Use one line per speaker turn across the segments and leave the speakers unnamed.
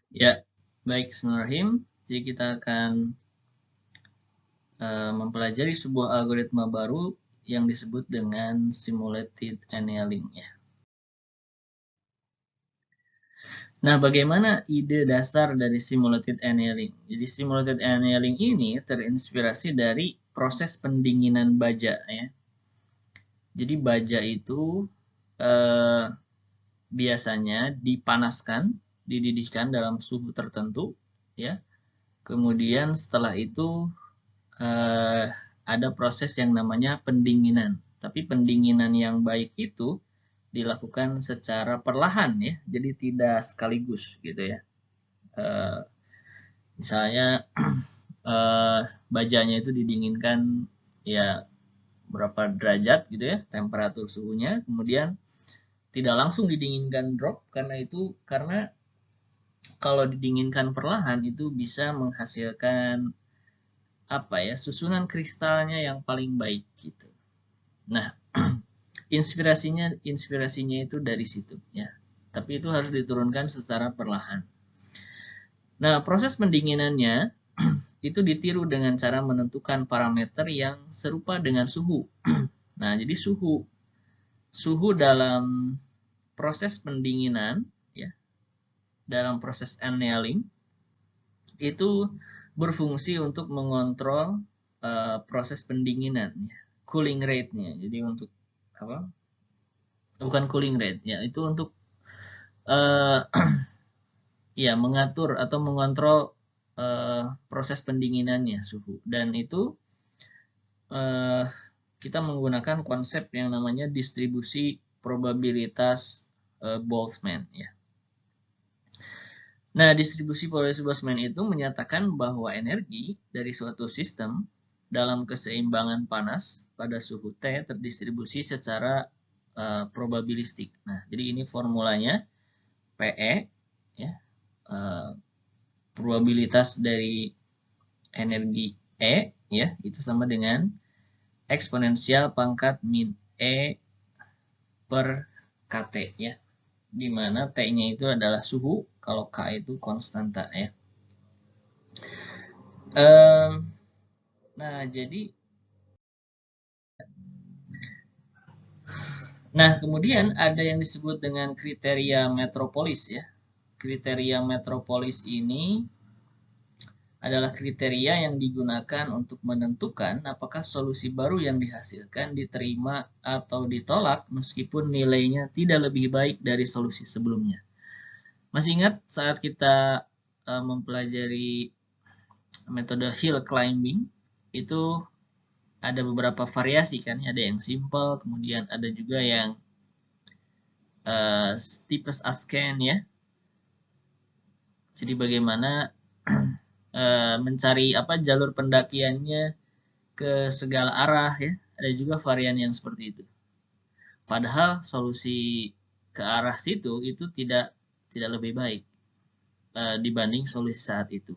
Ya, baik, Bismillahirrahmanirrahim. Jadi kita akan mempelajari sebuah algoritma baru yang disebut dengan simulated annealing ya. Nah, bagaimana ide dasar dari simulated annealing? Jadi simulated annealing ini terinspirasi dari proses pendinginan baja ya. Jadi baja itu biasanya dipanaskan, dididihkan dalam suhu tertentu ya. Kemudian setelah itu ada proses yang namanya pendinginan. Tapi pendinginan yang baik itu dilakukan secara perlahan ya, jadi tidak sekaligus gitu ya. Misalnya bajanya itu didinginkan ya berapa derajat gitu ya, temperatur suhunya, kemudian tidak langsung didinginkan drop karena kalau didinginkan perlahan itu bisa menghasilkan susunan kristalnya yang paling baik gitu. Nah, inspirasinya itu dari situ ya. Tapi itu harus diturunkan secara perlahan. Nah, proses pendinginannya itu ditiru dengan cara menentukan parameter yang serupa dengan suhu. Nah, jadi suhu dalam proses pendinginan ya, dalam proses annealing itu berfungsi untuk mengontrol proses pendinginan ya, cooling rate-nya. Jadi untuk apa? Bukan cooling rate ya, itu untuk uh, ya mengatur atau mengontrol proses pendinginannya suhu, dan itu kita menggunakan konsep yang namanya distribusi probabilitas Boltzmann ya. Nah, distribusi probabilitas Boltzmann itu menyatakan bahwa energi dari suatu sistem dalam keseimbangan panas pada suhu T terdistribusi secara probabilistik. Nah, jadi ini formulanya PE ya. Probabilitas dari energi E ya, itu sama dengan eksponensial pangkat min E per KT ya, di mana T-nya itu adalah suhu, kalau K itu konstanta ya. Nah, kemudian ada yang disebut dengan kriteria metropolis ya. Kriteria metropolis ini adalah kriteria yang digunakan untuk menentukan apakah solusi baru yang dihasilkan diterima atau ditolak meskipun nilainya tidak lebih baik dari solusi sebelumnya. Masih ingat saat kita mempelajari metode hill climbing, itu ada beberapa variasi kan, ada yang simple, kemudian ada juga yang steepest ascent ya. Jadi bagaimana mencari jalur pendakiannya ke segala arah ya. Ada juga varian yang seperti itu. Padahal solusi ke arah situ itu tidak lebih baik dibanding solusi saat itu.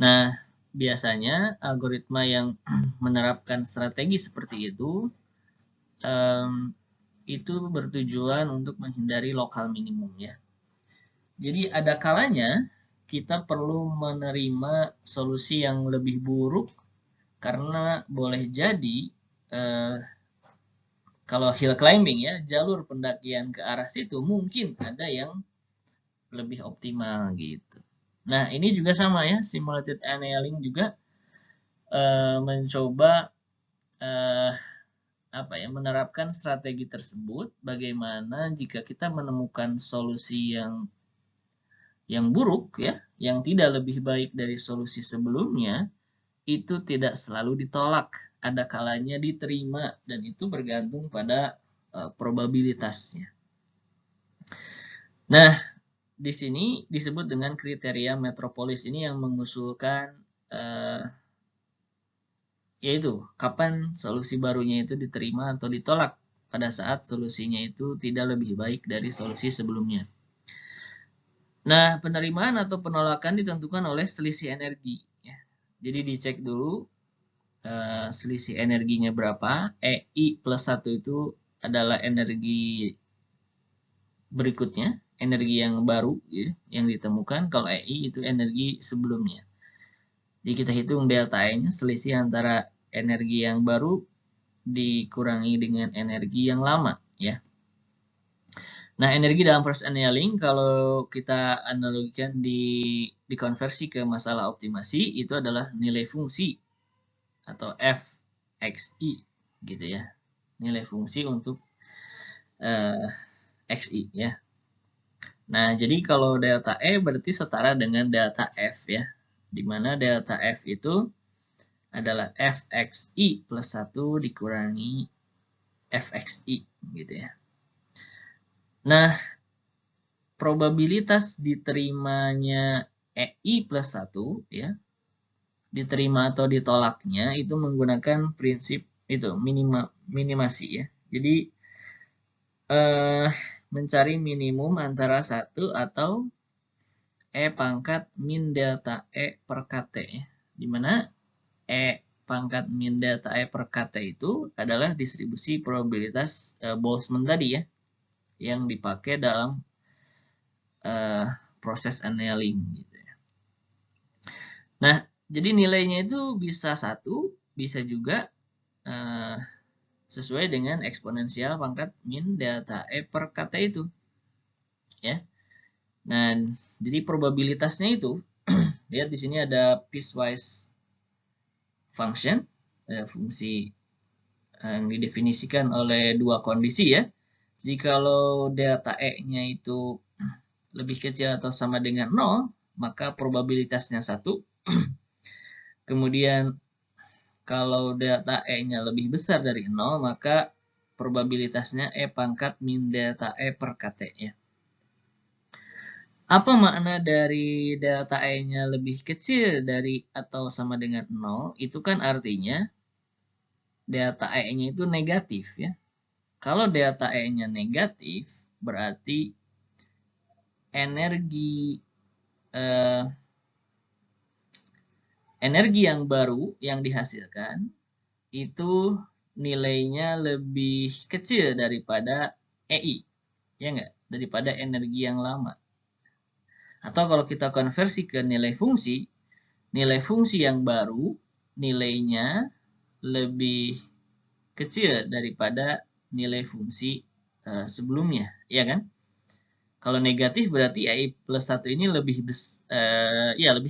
Nah, biasanya algoritma yang menerapkan strategi seperti itu bertujuan untuk menghindari lokal minimum ya. Jadi ada kalanya kita perlu menerima solusi yang lebih buruk karena boleh jadi kalau hill climbing ya, jalur pendakian ke arah situ mungkin ada yang lebih optimal gitu. Nah, ini juga sama ya, simulated annealing juga mencoba menerapkan strategi tersebut. Bagaimana jika kita menemukan solusi yang buruk ya, yang tidak lebih baik dari solusi sebelumnya, itu tidak selalu ditolak, ada kalanya diterima, dan itu bergantung pada probabilitasnya. Nah, di sini disebut dengan kriteria metropolis ini yang mengusulkan yaitu kapan solusi barunya itu diterima atau ditolak pada saat solusinya itu tidak lebih baik dari solusi sebelumnya. Nah, penerimaan atau penolakan ditentukan oleh selisih energi ya. Jadi dicek dulu selisih energinya berapa. EI plus 1 itu adalah energi berikutnya energi yang baru ya, yang ditemukan. Kalau EI itu energi sebelumnya. Jadi kita hitung delta E-nya, selisih antara energi yang baru dikurangi dengan energi yang lama ya. Nah, energi dalam proses annealing kalau kita analogikan dikonversi ke masalah optimasi itu adalah nilai fungsi atau fxi gitu ya. Nilai fungsi untuk xi ya. Nah, jadi kalau delta E berarti setara dengan delta F ya. Di mana delta F itu adalah fxi plus 1 dikurangi fxi gitu ya. Nah, probabilitas diterimanya EI plus 1 ya, diterima atau ditolaknya itu menggunakan prinsip itu minimasi ya. Jadi mencari minimum antara 1 atau E pangkat min delta E per KT ya. Dimana E pangkat min delta E per KT itu adalah distribusi probabilitas Boltzmann tadi ya, yang dipakai dalam proses annealing gitu ya. Nah, jadi nilainya itu bisa 1, bisa juga sesuai dengan eksponensial pangkat min delta E per KT itu. Ya. Nah, jadi probabilitasnya itu lihat di sini ada piecewise function, fungsi yang didefinisikan oleh dua kondisi ya. Jikalau delta E-nya itu lebih kecil atau sama dengan 0, maka probabilitasnya 1. Kemudian kalau delta E-nya lebih besar dari 0, maka probabilitasnya E pangkat min delta E per KT ya. Apa makna dari delta E-nya lebih kecil dari atau sama dengan 0? Itu kan artinya delta E-nya itu negatif ya. Kalau delta E-nya negatif, berarti energi yang baru yang dihasilkan itu nilainya lebih kecil daripada EI, ya enggak? Daripada energi yang lama. Atau kalau kita konversi ke nilai fungsi yang baru nilainya lebih kecil daripada nilai fungsi sebelumnya, ya kan? Kalau negatif berarti EI plus 1 ini lebih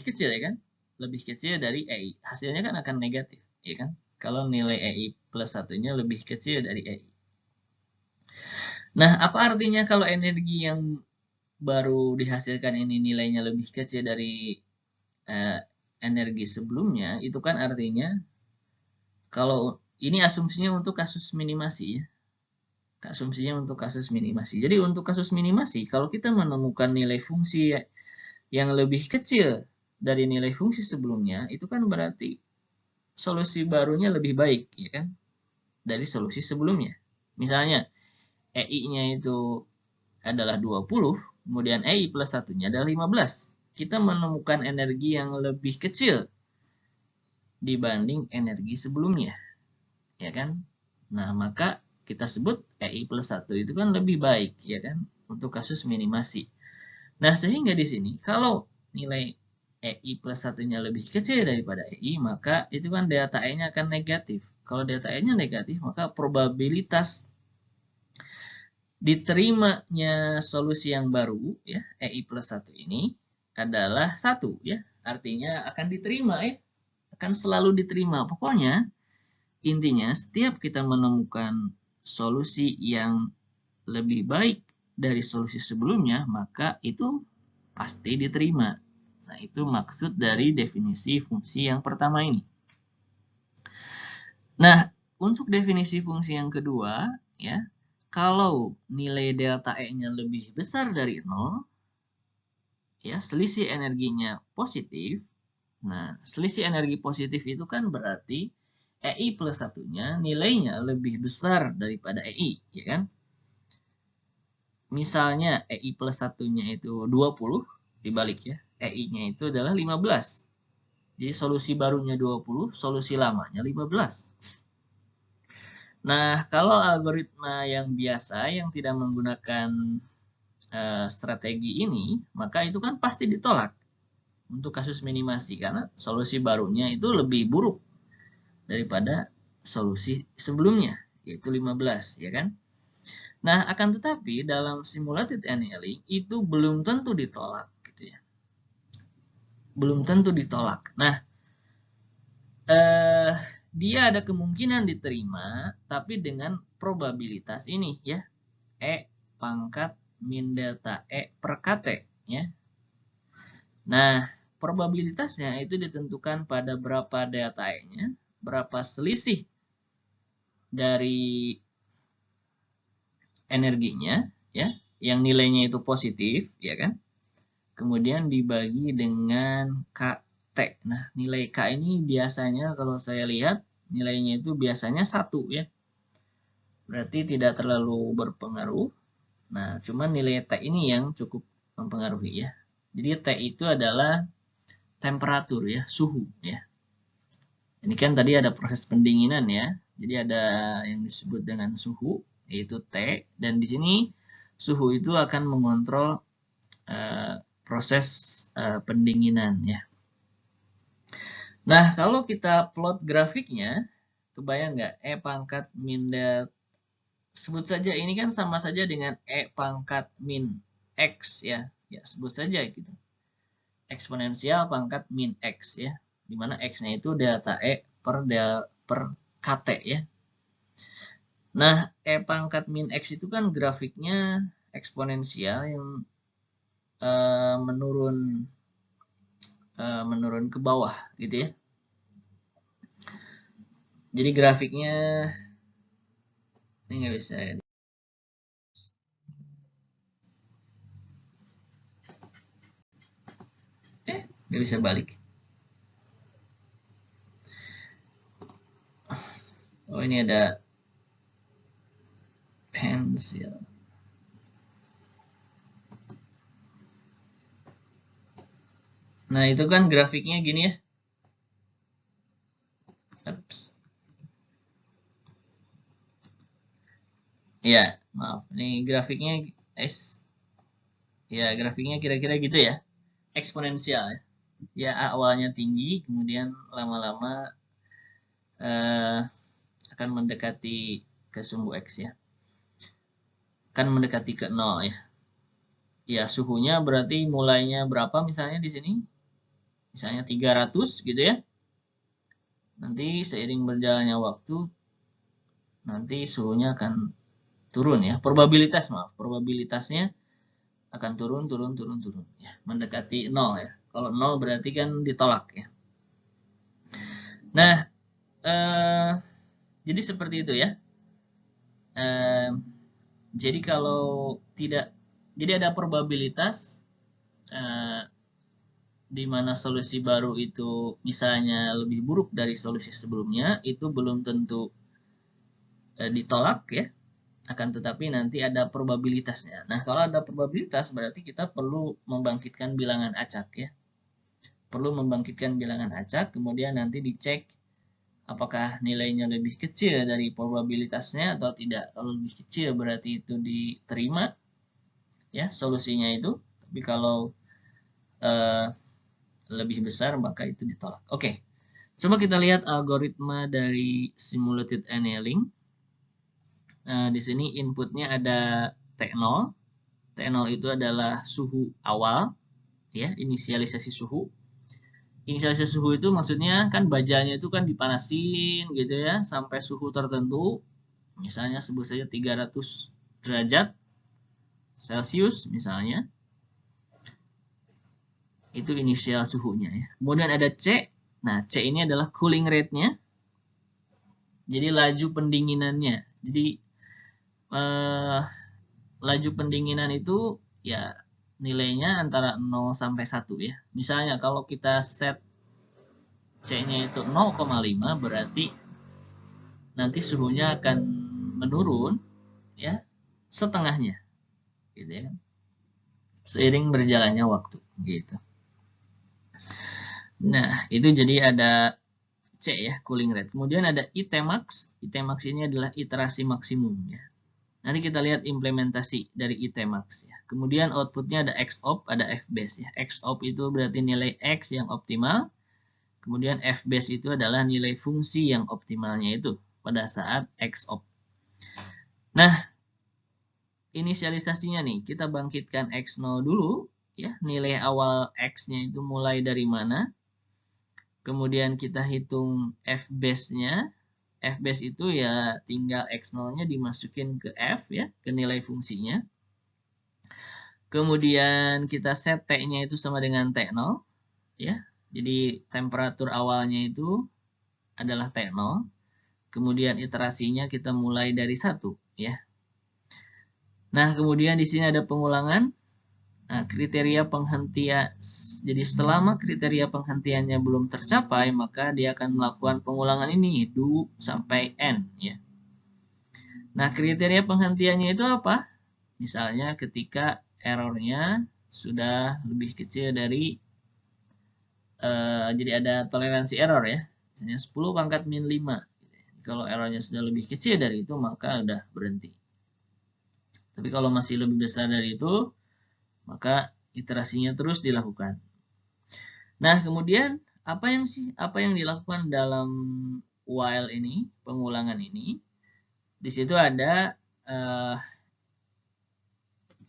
kecil ya kan? Lebih kecil dari EI. Hasilnya kan akan negatif, ya kan? Kalau nilai EI plus 1-nya lebih kecil dari EI. Nah, apa artinya kalau energi yang baru dihasilkan ini nilainya lebih kecil dari energi sebelumnya? Itu kan artinya kalau ini asumsinya untuk kasus minimasi ya. Asumsinya untuk kasus minimasi. Jadi untuk kasus minimasi, kalau kita menemukan nilai fungsi yang lebih kecil dari nilai fungsi sebelumnya, itu kan berarti solusi barunya lebih baik, ya kan? Dari solusi sebelumnya. Misalnya, EI-nya itu adalah 20, kemudian EI plus 1-nya adalah 15. Kita menemukan energi yang lebih kecil dibanding energi sebelumnya, ya kan? Nah, maka kita sebut EI plus 1 itu kan lebih baik, ya kan, untuk kasus minimasi. Nah, sehingga di sini kalau nilai EI plus 1-nya lebih kecil daripada EI, maka itu kan delta E-nya akan negatif. Kalau delta E-nya negatif, maka probabilitas diterimanya solusi yang baru, ya, EI plus 1 ini adalah 1, ya. Artinya akan diterima, ya. Akan selalu diterima. Pokoknya, intinya setiap kita menemukan solusi yang lebih baik dari solusi sebelumnya, maka itu pasti diterima. Nah, itu maksud dari definisi fungsi yang pertama ini. Nah, untuk definisi fungsi yang kedua, ya, kalau nilai delta E-nya lebih besar dari 0, ya, selisih energinya positif. Nah, selisih energi positif itu kan berarti EI plus 1-nya nilainya lebih besar daripada EI, ya kan? Misalnya EI plus 1-nya itu 20, dibalik ya, EI-nya itu adalah 15. Jadi solusi barunya 20, solusi lamanya 15. Nah, kalau algoritma yang biasa yang tidak menggunakan strategi ini, maka itu kan pasti ditolak untuk kasus minimasi karena solusi barunya itu lebih buruk daripada solusi sebelumnya, yaitu 15, ya kan? Nah, akan tetapi dalam simulated annealing itu belum tentu ditolak, gitu ya. Belum tentu ditolak. Nah, dia ada kemungkinan diterima, tapi dengan probabilitas ini, ya. E pangkat min delta E per KT, ya. Nah, probabilitasnya itu ditentukan pada berapa delta E-nya, berapa selisih dari energinya, ya, yang nilainya itu positif, ya kan? Kemudian dibagi dengan KT. Nah, nilai K ini biasanya kalau saya lihat nilainya itu biasanya 1, ya. Berarti tidak terlalu berpengaruh. Nah, cuman nilai T ini yang cukup mempengaruhi, ya. Jadi T itu adalah temperatur, ya, suhu, ya. Ini kan tadi ada proses pendinginan, ya. Jadi ada yang disebut dengan suhu, yaitu T, dan di sini suhu itu akan mengontrol proses pendinginan, ya. Nah, kalau kita plot grafiknya, kebayang nggak E pangkat min delta, sebut saja ini kan sama saja dengan E pangkat min X, ya. Ya, sebut saja gitu. Eksponensial pangkat min X, ya. Dimana X-nya itu delta E per KT, ya. Nah, E pangkat min X itu kan grafiknya eksponensial yang menurun ke bawah, gitu ya. Jadi grafiknya ini nggak bisa, ya. Nggak bisa balik. Oh, ini ada pensil. Nah, itu kan grafiknya gini, ya. Ups. Ya, maaf. Ini grafiknya ya, grafiknya kira-kira gitu, ya. Eksponensial, ya. Ya, awalnya tinggi, kemudian lama-lama akan mendekati ke sumbu X, ya. Akan mendekati ke 0, ya. Ya, suhunya berarti mulainya berapa misalnya di sini? Misalnya 300 gitu, ya. Nanti seiring berjalannya waktu, nanti suhunya akan turun, ya. Probabilitasnya akan turun, ya. Mendekati 0, ya. Kalau 0 berarti kan ditolak, ya. Nah, jadi seperti itu, ya. Jadi kalau tidak, jadi ada probabilitas di mana solusi baru itu misalnya lebih buruk dari solusi sebelumnya, itu belum tentu ditolak, ya. Akan tetapi nanti ada probabilitasnya. Nah, kalau ada probabilitas berarti kita perlu membangkitkan bilangan acak, ya. Perlu membangkitkan bilangan acak, kemudian nanti dicek apakah nilainya lebih kecil dari probabilitasnya atau tidak. Kalau lebih kecil berarti itu diterima, ya, solusinya itu. Tapi kalau lebih besar maka itu ditolak. Oke. Coba kita lihat algoritma dari simulated annealing. Di sini inputnya ada T0. T0 itu adalah suhu awal, ya, inisialisasi suhu. Inisialisasi suhu itu maksudnya kan bajanya itu kan dipanasin gitu, ya, sampai suhu tertentu. Misalnya sebut saja 300 derajat Celcius misalnya. Itu inisial suhunya, ya. Kemudian ada C. Nah, C ini adalah cooling rate-nya. Jadi laju pendinginannya. Jadi laju pendinginan itu, ya, nilainya antara 0 sampai 1, ya. Misalnya kalau kita set C-nya itu 0,5 berarti nanti suhunya akan menurun, ya, setengahnya, gitu, ya. Seiring berjalannya waktu, gitu. Nah, itu jadi ada C, ya, cooling rate. Kemudian ada Itmax. Itmax ini adalah iterasi maksimum, ya. Nanti kita lihat implementasi dari ITmax ya. Kemudian outputnya ada XOP, ada FBase ya. XOP itu berarti nilai X yang optimal. Kemudian FBase itu adalah nilai fungsi yang optimalnya itu pada saat XOP. Nah, inisialisasinya nih, kita bangkitkan X0 dulu ya. Nilai awal X-nya itu mulai dari mana? Kemudian kita hitung FBase-nya. FBase itu ya tinggal X0-nya dimasukin ke F ya, ke nilai fungsinya. Kemudian kita set T-nya itu sama dengan T0 ya. Jadi temperatur awalnya itu adalah T0. Kemudian iterasinya kita mulai dari 1 ya. Nah, kemudian di sini ada pengulangan. Nah, kriteria penghentian. Jadi selama kriteria penghentiannya belum tercapai, maka dia akan melakukan pengulangan ini do sampai n ya. Nah, kriteria penghentiannya itu apa? Misalnya ketika errornya sudah lebih kecil dari jadi ada toleransi error ya. Misalnya 10 pangkat min 5. Kalau errornya sudah lebih kecil dari itu, maka udah berhenti. Tapi kalau masih lebih besar dari itu, maka iterasinya terus dilakukan. Nah, kemudian apa yang dilakukan dalam while ini, pengulangan ini? Di situ ada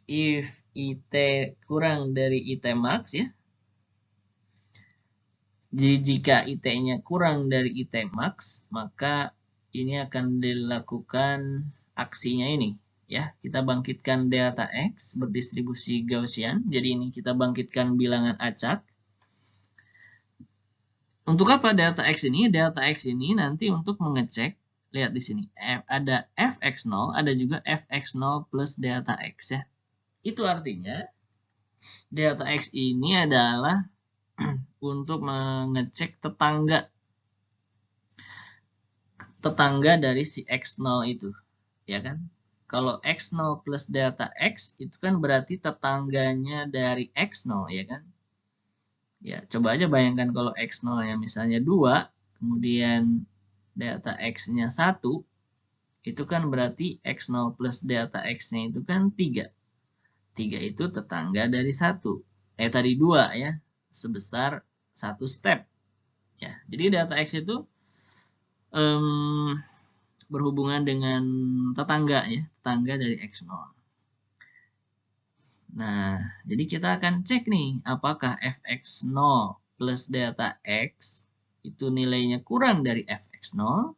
if IT kurang dari ITmax ya. Jadi jika IT-nya kurang dari ITmax, maka ini akan dilakukan aksinya ini. Ya, kita bangkitkan delta X berdistribusi Gaussian. Jadi ini kita bangkitkan bilangan acak. Untuk apa delta X ini? Delta X ini nanti untuk mengecek, lihat di sini, ada Fx0, ada juga Fx0 plus delta X ya. Itu artinya delta X ini adalah untuk mengecek tetangga dari si X0 itu, ya kan? Kalau X0 plus delta X itu kan berarti tetangganya dari X0, ya kan? Ya, coba aja bayangkan kalau X0-nya misalnya 2, kemudian delta X-nya 1, itu kan berarti X0 plus delta X-nya itu kan 3. 3 itu tetangga dari 1. Tadi 2 ya, sebesar 1 step. Ya, jadi delta X itu berhubungan dengan tetangga ya, tetangga dari X0. Nah, jadi kita akan cek nih, apakah Fx0 plus delta X itu nilainya kurang dari Fx0.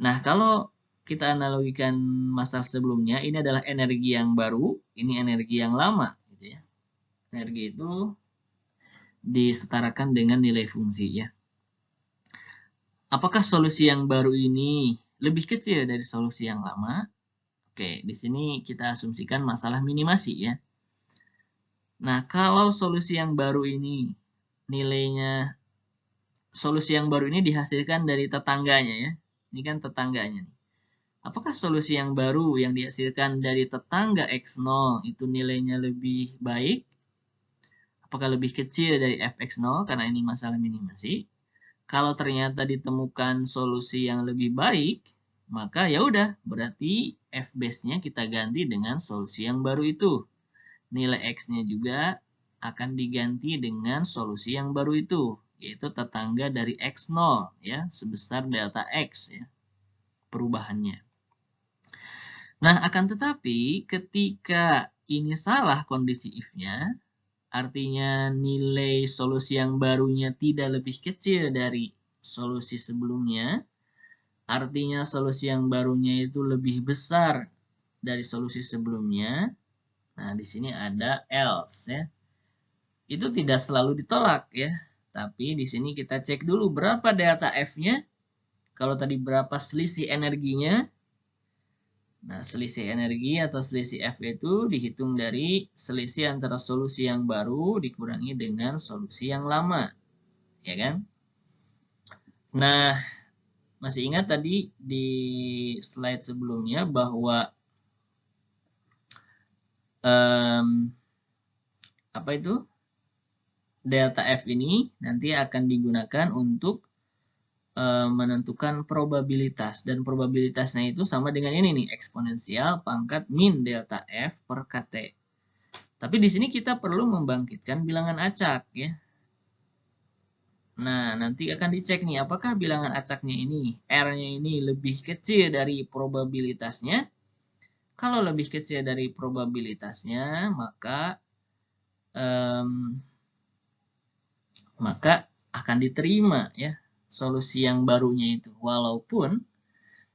Nah, kalau kita analogikan masalah sebelumnya, ini adalah energi yang baru, ini energi yang lama. Gitu ya. Energi itu disetarakan dengan nilai fungsi ya. Apakah solusi yang baru ini lebih kecil dari solusi yang lama? Oke, di sini kita asumsikan masalah minimasi ya. Nah, kalau solusi yang baru ini nilainya, solusi yang baru ini dihasilkan dari tetangganya ya. Ini kan tetangganya nih. Apakah solusi yang baru yang dihasilkan dari tetangga X0 itu nilainya lebih baik? Apakah lebih kecil dari Fx0 karena ini masalah minimasi? Kalau ternyata ditemukan solusi yang lebih baik, maka ya udah, berarti Fbase-nya kita ganti dengan solusi yang baru itu. Nilai X-nya juga akan diganti dengan solusi yang baru itu, yaitu tetangga dari X0 ya, sebesar delta X ya, perubahannya. Nah, akan tetapi ketika ini salah kondisi if-nya, artinya nilai solusi yang barunya tidak lebih kecil dari solusi sebelumnya. Artinya solusi yang barunya itu lebih besar dari solusi sebelumnya. Nah, di sini ada else ya. Itu tidak selalu ditolak ya. Tapi di sini kita cek dulu berapa delta F-nya. Kalau tadi berapa selisih energinya. Nah, selisih energi atau selisih F itu dihitung dari selisih antara solusi yang baru dikurangi dengan solusi yang lama. Ya kan? Nah, masih ingat tadi di slide sebelumnya bahwa apa itu? Delta F ini nanti akan digunakan untuk menentukan probabilitas, dan probabilitasnya itu sama dengan ini nih, eksponensial pangkat min delta F per KT. Tapi di sini kita perlu membangkitkan bilangan acak ya. Nah, nanti akan dicek nih apakah bilangan acaknya ini, R-nya ini lebih kecil dari probabilitasnya. Kalau lebih kecil dari probabilitasnya, maka akan diterima ya solusi yang barunya itu, walaupun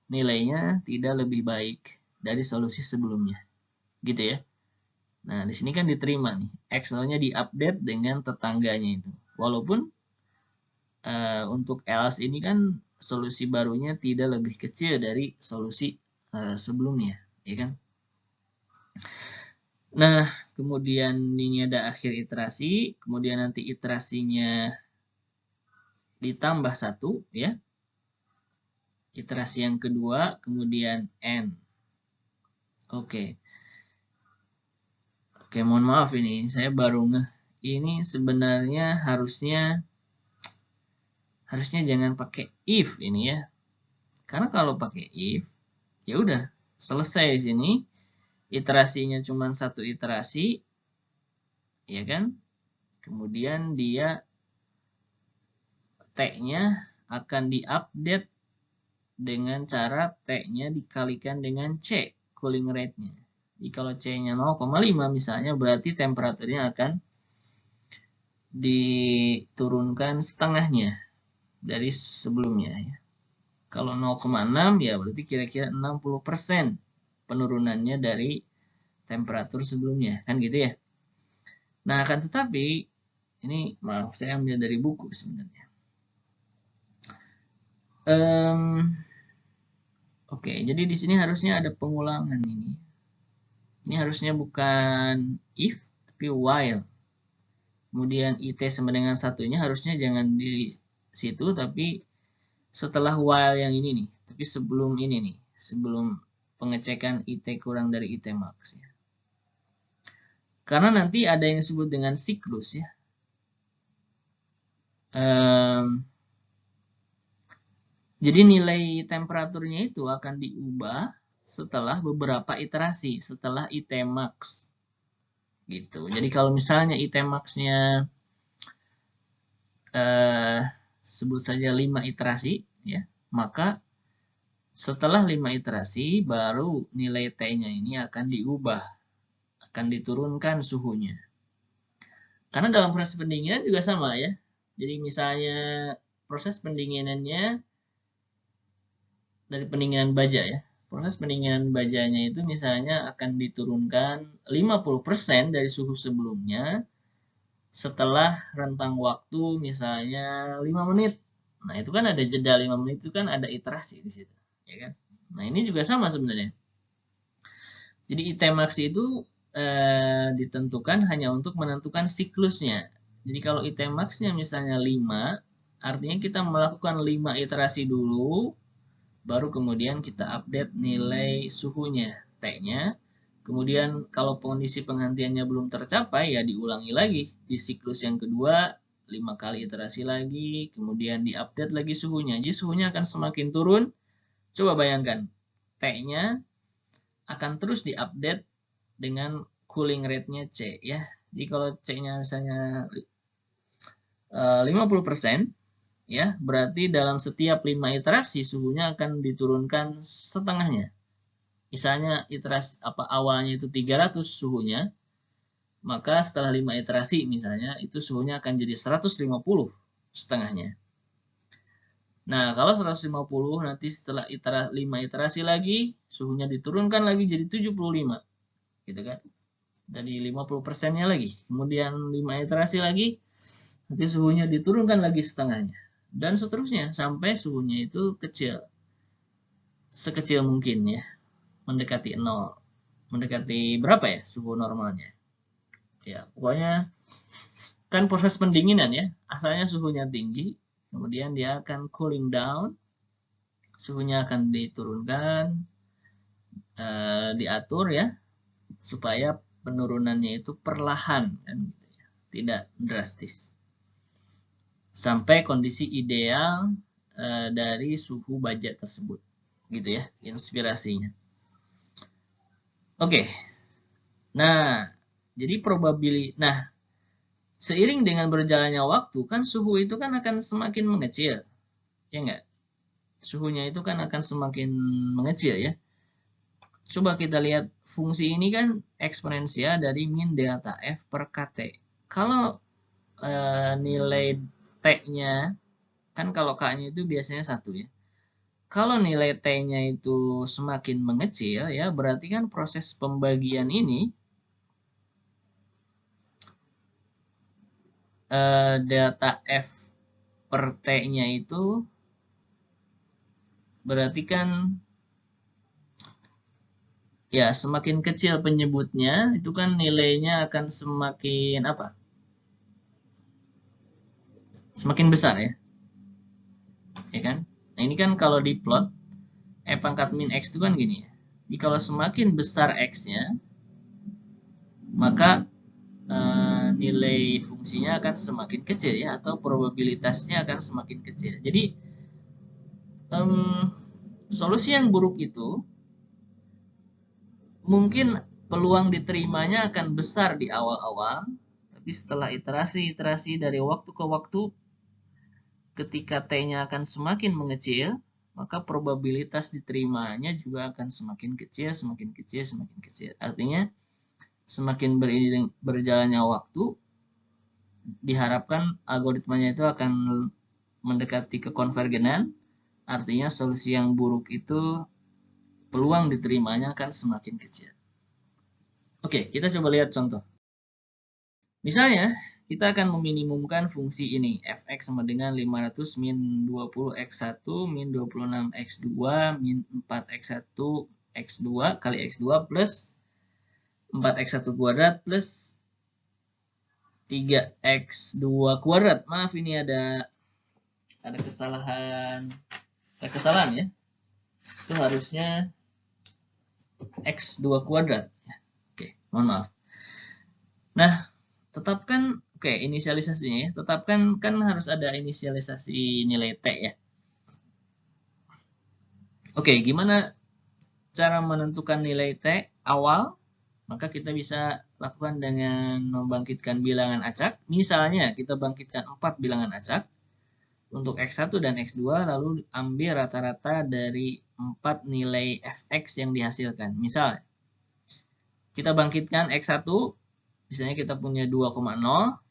nilainya tidak lebih baik dari solusi sebelumnya, gitu ya. Nah, di sini kan diterima nih, Excel-nya diupdate dengan tetangganya itu, walaupun untuk else ini kan solusi barunya tidak lebih kecil dari solusi sebelumnya, ya kan? Nah, kemudian ini ada akhir iterasi, kemudian nanti iterasinya ditambah 1 ya. Iterasi yang kedua, kemudian N. Oke. Oke, mohon maaf ini, saya baru ngeh. Ini sebenarnya harusnya jangan pakai if ini ya. Karena kalau pakai if, ya udah selesai di sini. Iterasinya cuma 1 iterasi, ya kan? Kemudian dia T-nya akan diupdate dengan cara T-nya dikalikan dengan C, cooling rate-nya. Jadi kalau C-nya 0,5 misalnya, berarti temperaturnya akan diturunkan setengahnya dari sebelumnya. Ya. Kalau 0,6 ya berarti kira-kira 60% penurunannya dari temperatur sebelumnya. Kan gitu ya. Nah, akan tetapi, ini maaf saya ambil dari buku sebenarnya. Oke, jadi di sini harusnya ada pengulangan ini. Ini harusnya bukan if, tapi while. Kemudian IT sama dengan satunya harusnya jangan di situ, tapi setelah while yang ini nih. Tapi sebelum ini nih, sebelum pengecekan IT kurang dari IT max ya. Karena nanti ada yang disebut dengan siklus ya. Jadi nilai temperaturnya itu akan diubah setelah beberapa iterasi, setelah IT max. Gitu. Jadi kalau misalnya IT max-nya sebut saja 5 iterasi ya, maka setelah 5 iterasi baru nilai T-nya ini akan diubah, akan diturunkan suhunya. Karena dalam proses pendinginan juga sama ya. Jadi misalnya proses pendinginannya dari pendinginan baja ya. Proses pendinginan bajanya itu misalnya akan diturunkan 50% dari suhu sebelumnya setelah rentang waktu misalnya 5 menit. Nah, itu kan ada jeda 5 menit, itu kan ada iterasi di situ, ya kan? Nah, ini juga sama sebenarnya. Jadi IT max itu ditentukan hanya untuk menentukan siklusnya. Jadi kalau IT max-nya misalnya 5, artinya kita melakukan 5 iterasi dulu, baru kemudian kita update nilai suhunya, T-nya. Kemudian kalau kondisi penghentiannya belum tercapai, ya diulangi lagi di siklus yang kedua, 5 kali iterasi lagi, kemudian diupdate lagi suhunya. Jadi suhunya akan semakin turun. Coba bayangkan, T-nya akan terus diupdate dengan cooling rate-nya C ya. Jadi kalau C-nya misalnya 50%, ya, berarti dalam setiap 5 iterasi suhunya akan diturunkan setengahnya. Misalnya iterasi awalnya itu 300 suhunya, maka setelah 5 iterasi misalnya itu suhunya akan jadi 150 setengahnya. Nah, kalau 150 nanti setelah 5 iterasi lagi suhunya diturunkan lagi jadi 75. Gitu kan? Dari 50%-nya lagi. Kemudian 5 iterasi lagi nanti suhunya diturunkan lagi setengahnya. Dan seterusnya sampai suhunya itu kecil. Sekecil mungkin ya. Mendekati 0. Mendekati berapa ya suhu normalnya? Ya, pokoknya kan proses pendinginan ya. Asalnya suhunya tinggi, kemudian dia akan cooling down. Suhunya akan diturunkan, diatur ya, supaya penurunannya itu perlahan kan gitu ya. Tidak drastis. Sampai kondisi ideal dari suhu baja tersebut, gitu ya, inspirasinya. Oke. Nah, jadi seiring dengan berjalannya waktu kan suhu itu kan akan semakin mengecil, ya enggak? Suhunya itu kan akan semakin mengecil ya. Coba kita lihat fungsi ini kan eksponensial dari min delta F per Kt. Kalau nilai T-nya, kan kalau K-nya itu biasanya 1 ya. Kalau nilai T-nya itu semakin mengecil ya, berarti kan proses pembagian ini delta F per T-nya itu berarti kan ya semakin kecil penyebutnya itu kan nilainya akan semakin apa? Semakin besar ya. Ya kan? Nah, ini kan kalau di plot pangkat min X itu kan gini ya. Jadi kalau semakin besar X-nya, maka nilai fungsinya akan semakin kecil ya, atau probabilitasnya akan semakin kecil. Jadi solusi yang buruk itu mungkin peluang diterimanya akan besar di awal-awal, tapi setelah iterasi-iterasi dari waktu ke waktu, ketika T-nya akan semakin mengecil, maka probabilitas diterimanya juga akan semakin kecil, semakin kecil, semakin kecil. Artinya, semakin berjalannya waktu, diharapkan algoritmanya itu akan mendekati kekonvergenan, artinya solusi yang buruk itu peluang diterimanya akan semakin kecil. Oke, kita coba lihat contoh. Misalnya, kita akan meminimumkan fungsi ini, fx sama dengan 500 min 20x1 min 26x2 min 4x1 x2 kali x2 plus 4x1 kuadrat plus 3x2 kuadrat. Maaf, ini ada kesalahan ya. Itu harusnya x2 kuadrat. Oke, mohon maaf. Nah, tetapkan, inisialisasinya ya. Tetapkan, kan harus ada inisialisasi nilai T ya. Oke, gimana cara menentukan nilai T awal? Maka kita bisa lakukan dengan membangkitkan bilangan acak. Misalnya, kita bangkitkan 4 bilangan acak untuk X1 dan X2, lalu ambil rata-rata dari 4 nilai fx yang dihasilkan. Misal, kita bangkitkan X1, misalnya kita punya 2,0,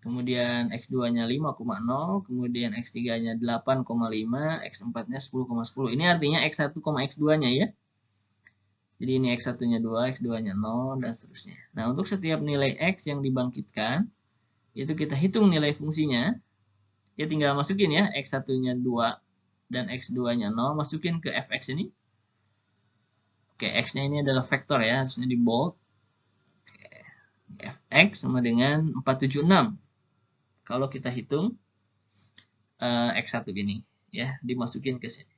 kemudian X2-nya 5,0, kemudian X3-nya 8,5, X4-nya 10,10. Ini artinya X1, X2-nya ya. Jadi ini X1-nya 2, X2-nya 0, dan seterusnya. Nah, untuk setiap nilai X yang dibangkitkan, itu kita hitung nilai fungsinya. Ya tinggal masukin ya, X1-nya 2 dan X2-nya 0, masukin ke fx ini. Oke, X-nya ini adalah vektor ya, harusnya di bold. Fx sama dengan 476. Kalau kita hitung X1 ini ya, dimasukin ke sini.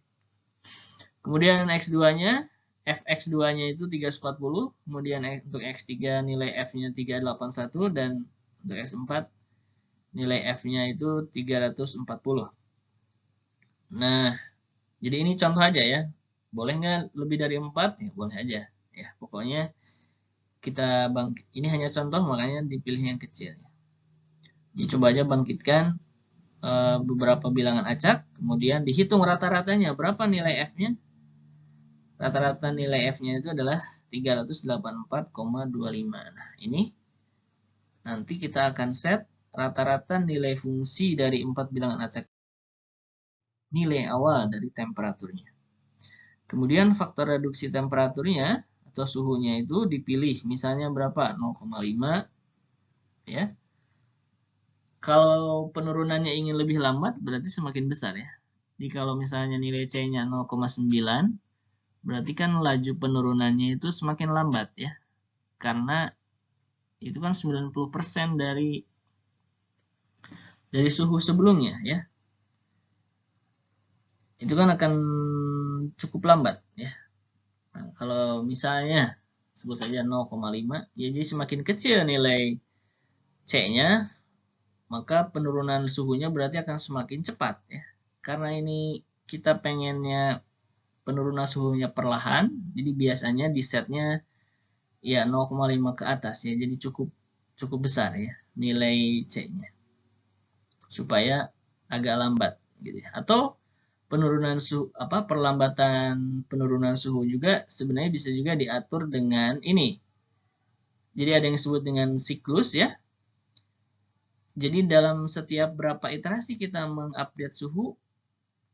Kemudian X2-nya, Fx2-nya itu 340, kemudian untuk X3 nilai F-nya 381, dan untuk X4 nilai F-nya itu 340. Nah, jadi ini contoh aja ya. Boleh nggak lebih dari 4? Ya, boleh aja. Ya, pokoknya ini hanya contoh, makanya dipilih yang kecil. Jadi coba aja bangkitkan beberapa bilangan acak, kemudian dihitung rata-ratanya. Berapa nilai F-nya? Rata-rata nilai F-nya itu adalah 384,25. Nah, ini nanti kita akan set rata-rata nilai fungsi dari 4 bilangan acak. Nilai awal dari temperaturnya. Kemudian faktor reduksi temperaturnya atau suhunya itu dipilih, misalnya berapa? 0,5 ya. Kalau penurunannya ingin lebih lambat, berarti semakin besar ya. Jadi kalau misalnya nilai C-nya 0,9, berarti kan laju penurunannya itu semakin lambat ya. Karena itu kan 90% dari suhu sebelumnya ya. Itu kan akan cukup lambat ya. Nah, kalau misalnya sebut saja 0,5, ya jadi semakin kecil nilai C-nya, maka penurunan suhunya berarti akan semakin cepat ya. karena ini kita pengennya penurunan suhunya perlahan, jadi biasanya di setnya ya 0,5 ke atas ya, jadi cukup besar ya nilai C-nya supaya agak lambat gitu ya. Atau penurunan suhu perlambatan penurunan suhu juga sebenarnya bisa juga diatur dengan ini. Jadi ada yang disebut dengan siklus ya. Jadi dalam setiap berapa iterasi kita mengupdate suhu.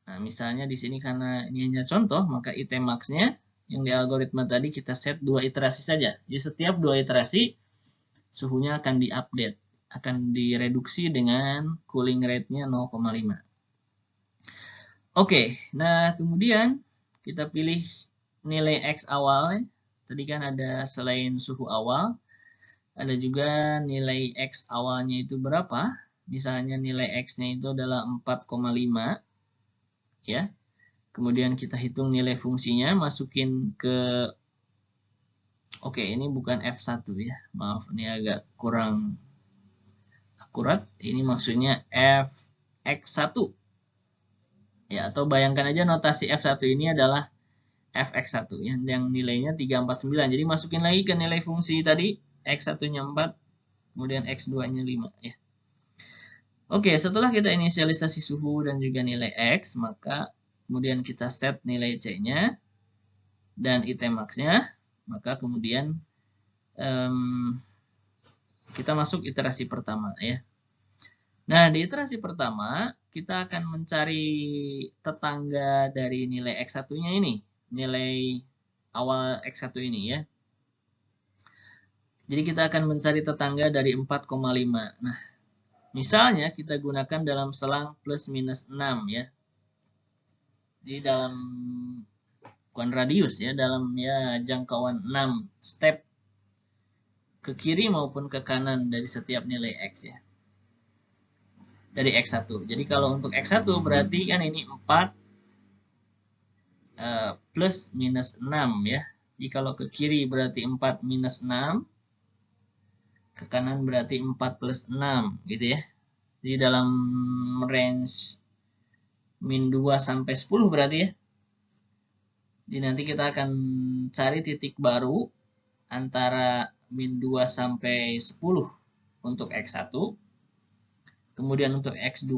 Nah, misalnya di sini karena ini hanya contoh, maka Itemax-nya yang di algoritma tadi kita set 2 iterasi saja. Jadi setiap 2 iterasi suhunya akan diupdate, akan direduksi dengan cooling rate-nya 0,5. Oke, nah kemudian kita pilih nilai X awal. Tadi kan ada selain suhu awal, ada juga nilai X awalnya itu berapa. Misalnya nilai X-nya itu adalah 4,5. Ya. Kemudian kita hitung nilai fungsinya, masukin ke... Oke, ini bukan F1 ya. Maaf, ini agak kurang akurat. Ini maksudnya Fx1. Ya, atau bayangkan aja notasi F1 ini adalah Fx1 ya, yang nilainya 349. Jadi masukin lagi ke nilai fungsi tadi, X1-nya 4, kemudian X2-nya 5 ya. Oke, setelah kita inisialisasi suhu dan juga nilai X, maka kemudian kita set nilai C-nya dan Itemax-nya, maka kemudian kita masuk iterasi pertama ya. Nah, di iterasi pertama, kita akan mencari tetangga dari nilai X1-nya ini. Nilai awal X1 ini ya. Jadi kita akan mencari tetangga dari 4,5. Nah, misalnya kita gunakan dalam selang plus minus 6 ya. Jadi dalam bukan radius ya, dalam ya jangkauan 6 step ke kiri maupun ke kanan dari setiap nilai X ya. Dari X1. Jadi kalau untuk X1 berarti kan ini 4 plus minus 6 ya. Jadi kalau ke kiri berarti 4 minus 6. Ke kanan berarti 4 plus 6 gitu ya. Jadi dalam range min 2 sampai 10 berarti ya. Jadi nanti kita akan cari titik baru antara min 2 sampai 10 untuk X1. Kemudian untuk X2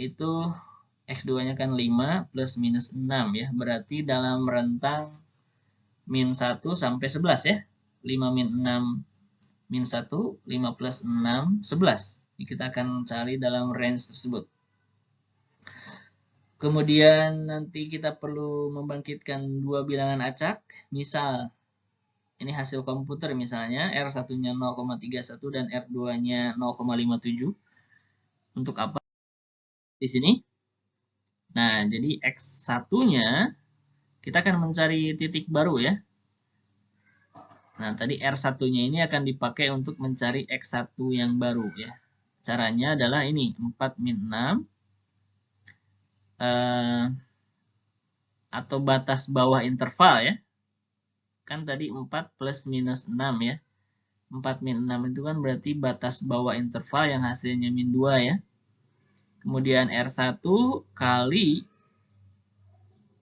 itu X2-nya kan 5 plus minus 6 ya. Berarti dalam rentang min 1 sampai 11 ya. 5 min 6 min 1, 5 plus 6, 11. Jadi kita akan cari dalam range tersebut. Kemudian nanti kita perlu membangkitkan dua bilangan acak. Misal, ini hasil komputer misalnya, R1-nya 0,31 dan R2-nya 0,57. Untuk apa? Di sini. Nah, jadi X1-nya, kita akan mencari titik baru ya. Nah, tadi R1-nya ini akan dipakai untuk mencari X1 yang baru ya. Caranya adalah ini, 4 min 6. Atau batas bawah interval ya. Kan tadi 4 plus minus 6 ya. 4 min 6 itu kan berarti batas bawah interval yang hasilnya min 2 ya. Kemudian R1 kali,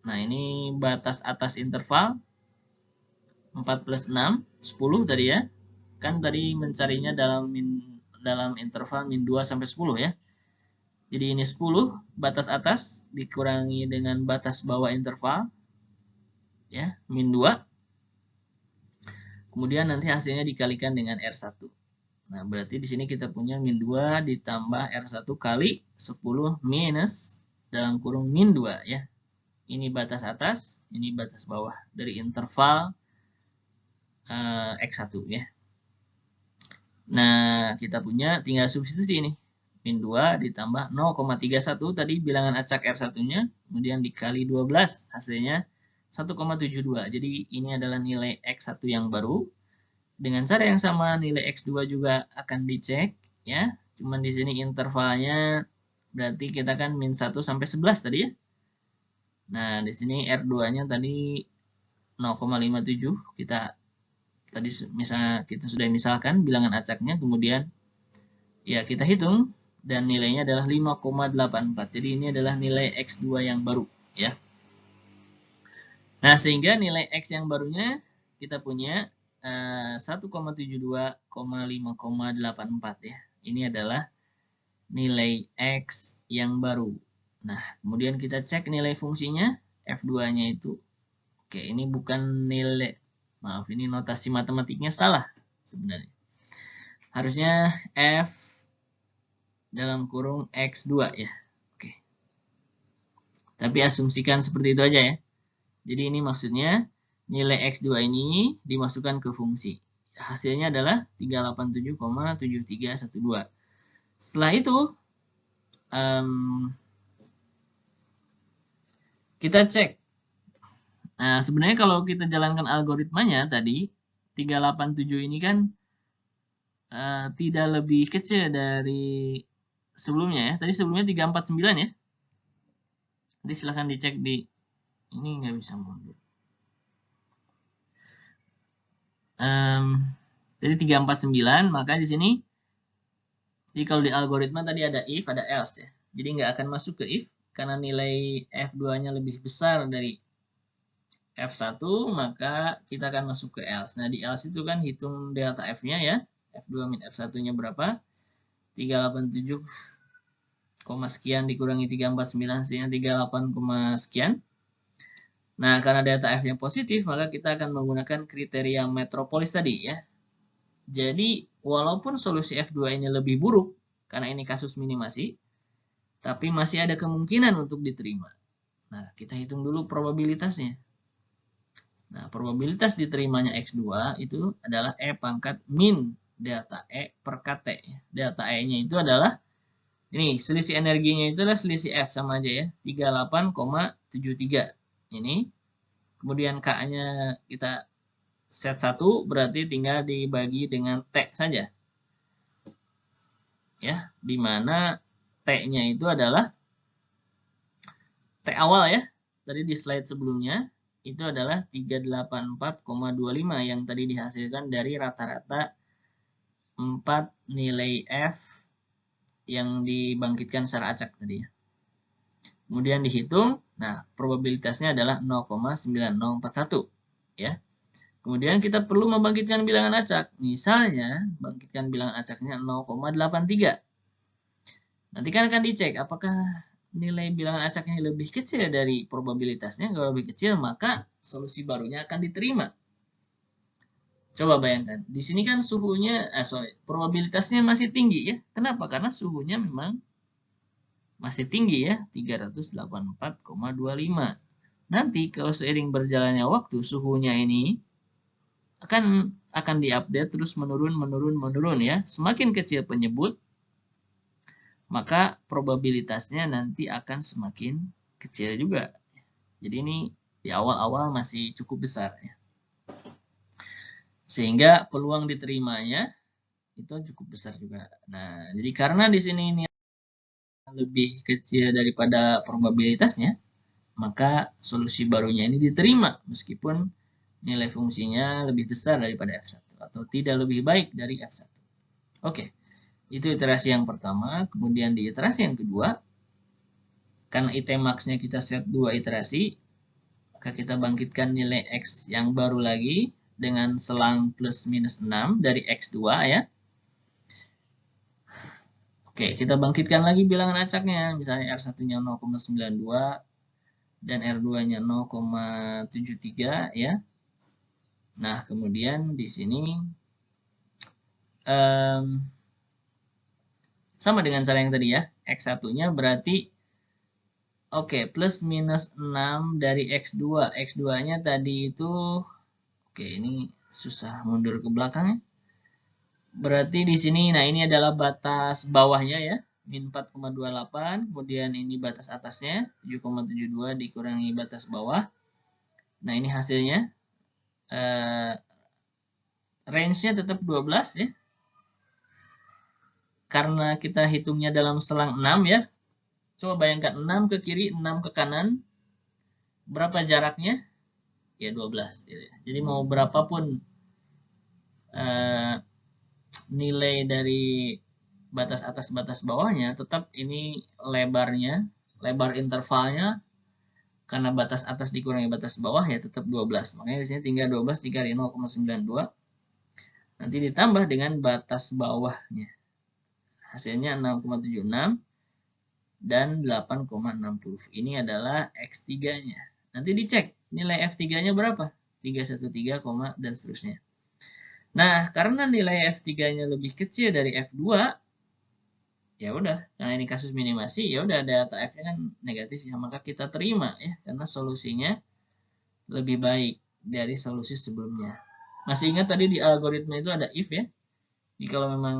nah ini batas atas interval, 4 plus 6, 10 tadi ya. Kan tadi mencarinya dalam interval min 2 sampai 10 ya. Jadi ini 10, batas atas dikurangi dengan batas bawah interval, ya, min 2. Kemudian nanti hasilnya dikalikan dengan R1. Nah, berarti di sini kita punya min 2 ditambah R1 kali 10 minus dalam kurung min 2 ya. Ini batas atas, ini batas bawah dari interval X1 ya. Nah, kita punya tinggal substitusi ini. Min 2 ditambah 0,31 tadi bilangan acak R1-nya, kemudian dikali 12 hasilnya 1,72. Jadi ini adalah nilai X1 yang baru. Dengan cara yang sama nilai X2 juga akan dicek ya. Cuman di sini intervalnya berarti kita kan min 1 sampai 11 tadi ya. Nah, di sini R2-nya tadi 0,57. Kita tadi misalnya kita sudah misalkan bilangan acaknya, kemudian ya kita hitung dan nilainya adalah 5,84. Jadi ini adalah nilai X2 yang baru ya. Nah, sehingga nilai X yang barunya kita punya 1,72,5,84 ya. Ini adalah nilai X yang baru. Nah, kemudian kita cek nilai fungsinya, F2-nya itu. Oke, ini bukan nilai, maaf, ini notasi matematiknya salah sebenarnya. Harusnya F dalam kurung X2 ya. Oke. Tapi asumsikan seperti itu aja ya. Jadi ini maksudnya nilai X2 ini dimasukkan ke fungsi. Hasilnya adalah 387,7312. Setelah itu, kita cek. Nah, sebenarnya kalau kita jalankan algoritmanya tadi, 387 ini kan tidak lebih kecil dari sebelumnya ya. Tadi sebelumnya 349 ya. Nanti silahkan dicek di, ini nggak bisa mundur. Jadi 349, maka di sini, jadi kalau di algoritma tadi ada if, ada else ya. Jadi nggak akan masuk ke if, karena nilai F2-nya lebih besar dari F1, maka kita akan masuk ke else. Nah, di else itu kan hitung delta F-nya ya. F2 min F1-nya berapa? 387, sekian dikurangi 349, hasilnya 38, sekian. Nah, karena delta F-nya positif, maka kita akan menggunakan kriteria metropolis tadi ya. Jadi, walaupun solusi F2 ini lebih buruk, karena ini kasus minimasi, tapi masih ada kemungkinan untuk diterima. Nah, kita hitung dulu probabilitasnya. Nah, probabilitas diterimanya X2 itu adalah E pangkat min delta E per KT. Delta E-nya itu adalah, ini selisih energinya itu adalah selisih F, sama aja ya, 38,73. Ini. Kemudian K-nya kita set 1, berarti tinggal dibagi dengan T saja. Ya, dimana T-nya itu adalah T awal ya. Tadi di slide sebelumnya itu adalah 384,25 yang tadi dihasilkan dari rata-rata 4 nilai F yang dibangkitkan secara acak tadi. Kemudian dihitung, nah probabilitasnya adalah 0,9041 ya. Kemudian kita perlu membangkitkan bilangan acak. Misalnya, bangkitkan bilangan acaknya 0,83. Nanti kan akan dicek apakah nilai bilangan acaknya lebih kecil dari probabilitasnya. Kalau lebih kecil, maka solusi barunya akan diterima. Coba bayangkan, di sini kan suhunya, probabilitasnya masih tinggi ya. Kenapa? Karena suhunya memang masih tinggi ya, 384,25. Nanti kalau seiring berjalannya waktu, suhunya ini akan diupdate terus menurun ya. Semakin kecil penyebut, maka probabilitasnya nanti akan semakin kecil juga. Jadi ini di awal-awal masih cukup besar ya. Sehingga peluang diterimanya itu cukup besar juga. Nah, jadi karena di sini ini lebih kecil daripada probabilitasnya, maka solusi barunya ini diterima meskipun nilai fungsinya lebih besar daripada F1 atau tidak lebih baik dari F1. Oke, itu iterasi yang pertama. Kemudian di iterasi yang kedua, karena Itmax-nya kita set 2 iterasi, maka kita bangkitkan nilai X yang baru lagi dengan selang plus minus 6 dari X2 ya. Oke, kita bangkitkan lagi bilangan acaknya. Misalnya R1-nya 0,92 dan R2-nya 0,73 ya. Nah, kemudian di sini sama dengan cara yang tadi ya. X1-nya berarti plus minus 6 dari X2. X2-nya tadi itu, ini susah mundur ke belakang ya. Berarti di sini, nah ini adalah batas bawahnya ya. Min 4,28. Kemudian ini batas atasnya, 7,72 dikurangi batas bawah. Nah, ini hasilnya. Range-nya tetap 12 ya. Karena kita hitungnya dalam selang 6 ya. Coba bayangkan 6 ke kiri, 6 ke kanan. Berapa jaraknya? Ya 12. Gitu. Jadi mau berapapun nilai dari batas atas batas bawahnya, tetap ini lebarnya, lebar intervalnya, karena batas atas dikurangi batas bawah ya tetap 12. Makanya di sini tinggal 12 dikali 0,92. Nanti ditambah dengan batas bawahnya. Hasilnya 6,76 dan 8,60. Ini adalah X3-nya. Nanti dicek nilai F3-nya berapa? 313, dan seterusnya. Nah, karena nilai F3-nya lebih kecil dari F2, ya udah, karena ini kasus minimasi, ya udah data F-nya kan negatif ya, maka kita terima ya, karena solusinya lebih baik dari solusi sebelumnya. Masih ingat tadi di algoritma itu ada if ya? Jadi kalau memang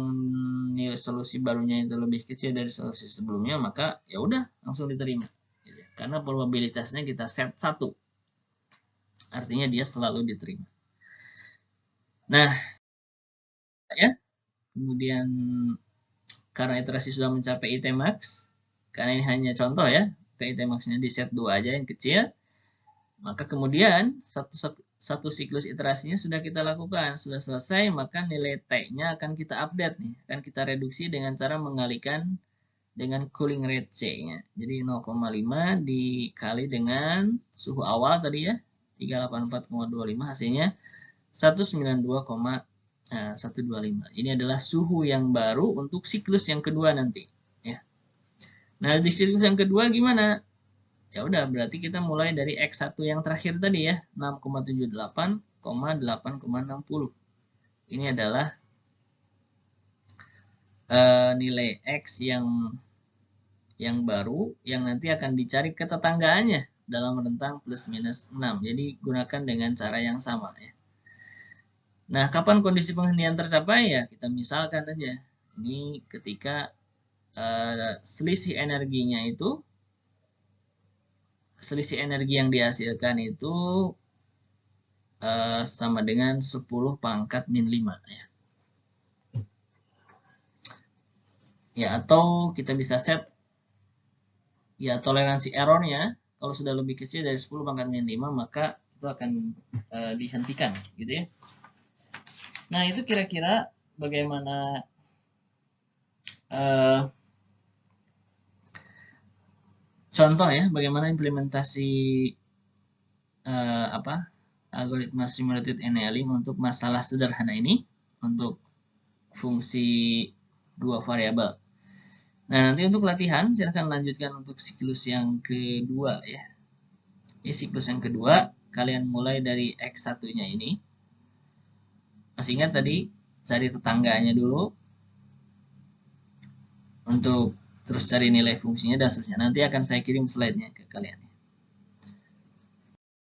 nilai solusi barunya itu lebih kecil dari solusi sebelumnya, maka ya udah langsung diterima. Karena probabilitasnya kita set 1. Artinya dia selalu diterima. Nah, ya. Kemudian karena iterasi sudah mencapai IT max, karena ini hanya contoh ya, IT max-nya di set 2 aja yang kecil, maka kemudian satu siklus iterasinya sudah kita lakukan, sudah selesai, maka nilai T-nya akan kita update nih, akan kita reduksi dengan cara mengalikan dengan cooling rate C-nya. Jadi 0,5 dikali dengan suhu awal tadi ya, 384,25, hasilnya 192,125. Ini adalah suhu yang baru untuk siklus yang kedua nanti ya. Nah, di siklus yang kedua gimana? Ya udah, berarti kita mulai dari X1 yang terakhir tadi ya, 6,78,8,60. Ini adalah nilai X yang baru yang nanti akan dicari ketetanggaannya dalam rentang plus minus 6. Jadi gunakan dengan cara yang sama ya. Nah, kapan kondisi penghentian tercapai ya? Kita misalkan aja. Ini ketika selisih energi yang dihasilkan itu sama dengan 10 pangkat min 5 ya. Ya, atau kita bisa set ya toleransi errornya, kalau sudah lebih kecil dari 10 pangkat min 5 maka itu akan dihentikan gitu ya. Nah, itu kira-kira bagaimana contoh ya, bagaimana implementasi algoritma simulated annealing untuk masalah sederhana ini, untuk fungsi 2 variabel. Nah, nanti untuk latihan silahkan lanjutkan untuk siklus yang kedua ya. Ini siklus yang kedua, kalian mulai dari X1-nya ini. Masih ingat tadi, cari tetangganya dulu untuk terus cari nilai fungsinya dan seterusnya. Nanti akan saya kirim slide-nya ke kalian.